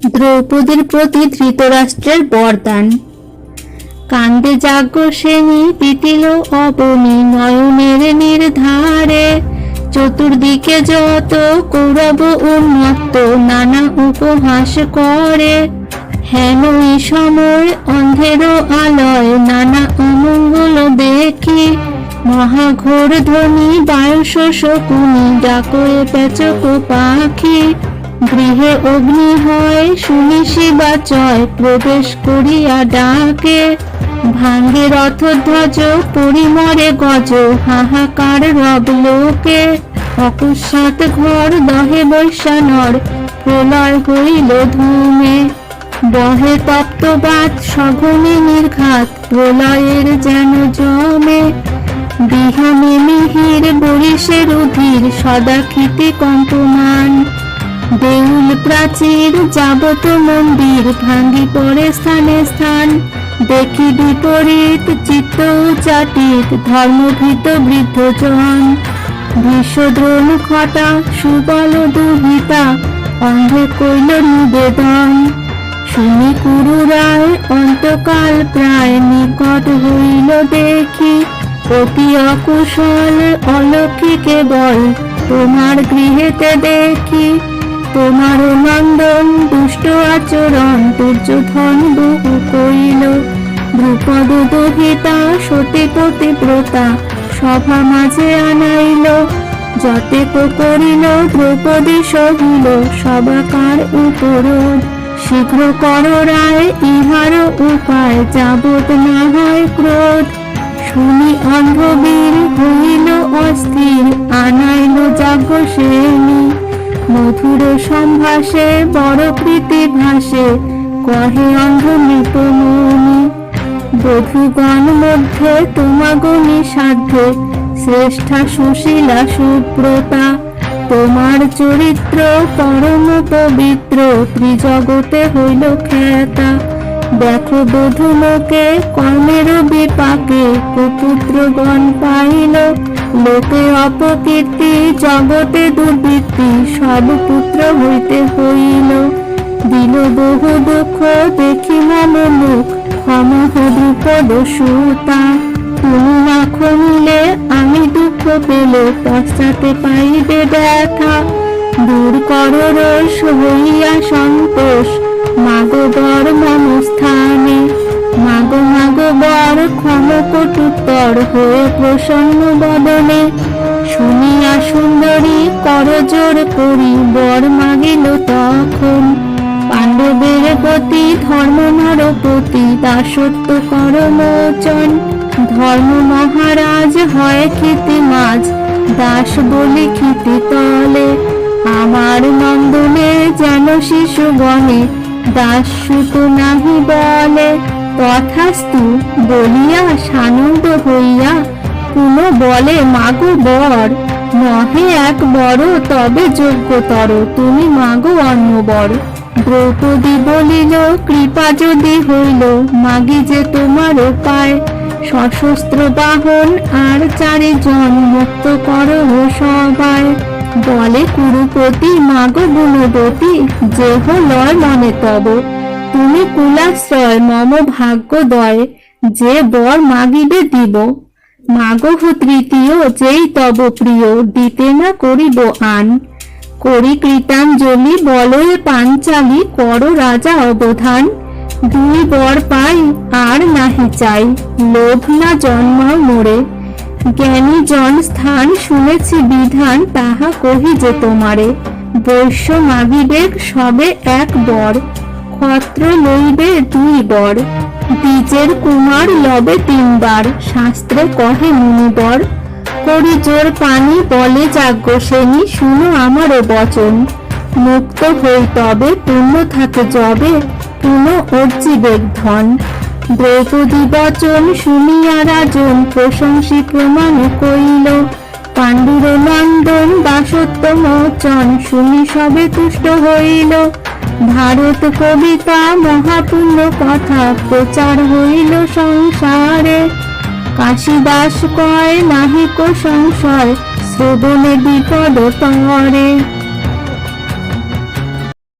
দ্রৌপদীর প্রতি ধৃতরাষ্ট্রের বরদান। কান্দে যাজ্ঞসেনী পিটিল অবনী নয়নের নির্ধারে। চতুর্দিকে যত কৌরব উন্মত্ত নানা উপহাস করে। হেন এই সময় অন্ধের আলয় নানা অমঙ্গল দেখি। মহাঘোর ধ্বনি বায়ুষ শকুনি ডাকয়ে পেচক পাখি। গৃহে অগ্নি হয় শুনি শিবাচয় প্রবেশ করিয়া ডাকে। ভাঙ্গে রথধ্বজ পরিমরে গজ হাহাকার রব লোকে। অকস্মাৎ ঘর দহে বৈশ্যানর প্রলয় হইল ধূমে। বহে তপ্তবাত সঘনে নির্ঘাত প্রলয়ের যেন জমে। বিহানে মিহির বরিশের উধির সদা ক্ষিতে কম্পমান। দেউল প্রাচীর যাবত মন্দির ভাঙ্গি পড়ে স্থানে স্থান। দেখি বিপরীত চিত্ত চাটিত ধর্মভীত বৃদ্ধজন। ভীষ্মদ্রোণ খটা সুবল দুহিতা অন্ধে কইল নিবেদন। শুনি কুরু রায় অন্তকাল প্রায় নিকট হইল দেখি। অতি অকুশল অলৌকিক কেবল তোমার গৃহেতে দেখি। তোমার নন্দন দুষ্ট আচরণ দুর্যোধন বহু কইল। দ্রুপদ দুহিতা সতী পতিব্রতা সভা মাঝে আনাইল। যতেক করিল দ্রৌপদী সহিল সবাকার উপরোধ। শীঘ্র কর রায় ইহার উপায় যাবত না হয় ক্রোধ। শুনি অন্ধবীর হইল অস্থির আনাইল যাজ্ঞসেনী। মধুর সম্ভাষে বড় প্রীতি ভাসে কহে অন্ধ নৃপমুনি। বধূগণ মধ্যে তোমাগণী সাধ্যে শ্রেষ্ঠা সুশীলা সুব্রতা। তোমার চরিত্র পরম পবিত্র ত্রিজগতে হইল খ্যাতা। দেখো বধূলোকে কর্মের বিপাকে কুপুত্রগণ পাইল। লোকে অপকীর্তি জগতে দুর্বৃত্তি সব পুত্র হইতে হইল। দিল বহু দুঃখ দেখি মম মুখ ক্ষমহ দ্রুপদ সুতা। তুমি না ক্ষমিলে আমি দুঃখ পেলে পশ্চাতে পাইবে ব্যথা। দূর কর রোষ হইয়া সন্তোষ মাগো বর মম স্থানে। মাগো মাগো বর ক্ষম কটুত্তর হয়ে প্রসন্ন বদনে। শুনিয়া সুন্দরী কর জোর করি বর মাগিল তখন। পাণ্ডবের গতি ধর্ম নরপতি দাসত্ব কর মোচন। ধর্ম মহারাজ হয় ক্ষিতি মাঝ দাস বলি ক্ষিতি তলে। আমার নন্দনে যেন শিশু গণে দাস সুত নাহি বলে। তথাস্তু বলিয়া সানন্দ হইয়া পুনঃ বলে মাগো বর। নহে এক বড় তবে যোগ্যতর তুমি মাগো অন্য বর। দ্রৌপদী বলিল কৃপা যদি হইল মাগি যে তোমার উপায়। সশস্ত্র বাহন আর চারিজন মুক্ত করো সবাই। বলে কুরুপতি মাগো গুণবতী যেহ লয় মনে তব। তুমি কুলাশ্রয় মম ভাগ্যোদয় যে বর মাগিবে দিব। মাগহ তৃতীয় যেই তব প্রিয় দিতে না করিব আন। করি কৃতাঞ্জলি বলয়ে পাঞ্চালি কর রাজা অবধান। দুই বর পাই আর নাহি চাই লোভ না জন্মাও মোরে। জ্ঞানী জন স্থান শুনেছি বিধান তাহা কহি যে তোমারে। বৈশ্য মাগিবে সবে এক বর ক্ষত্র লইবে দুই বর। দ্বিজের কুমার লবে তিনবার শাস্ত্রে কহে মুনিবর। করি জোর পানি বলে যাজ্ঞসেনী শুনো আমারও বচন। মুক্ত হই তবে পুণ্য থাকে যবে পুনঃ অর্জিবে ধন। দ্রৌপদী বচন শুনিয়া রাজন প্রশংসী প্রমাণ কইল। পাণ্ডুর নন্দন দাসত্ব মোচন শুনি সবে তুষ্ট হইল। ভারত কবিতা মহাপুণ্য কথা প্রচার হইল সংসারে। কাশীদাস কয় নাহিক সংশয় শ্রবণে বিপদ তরে।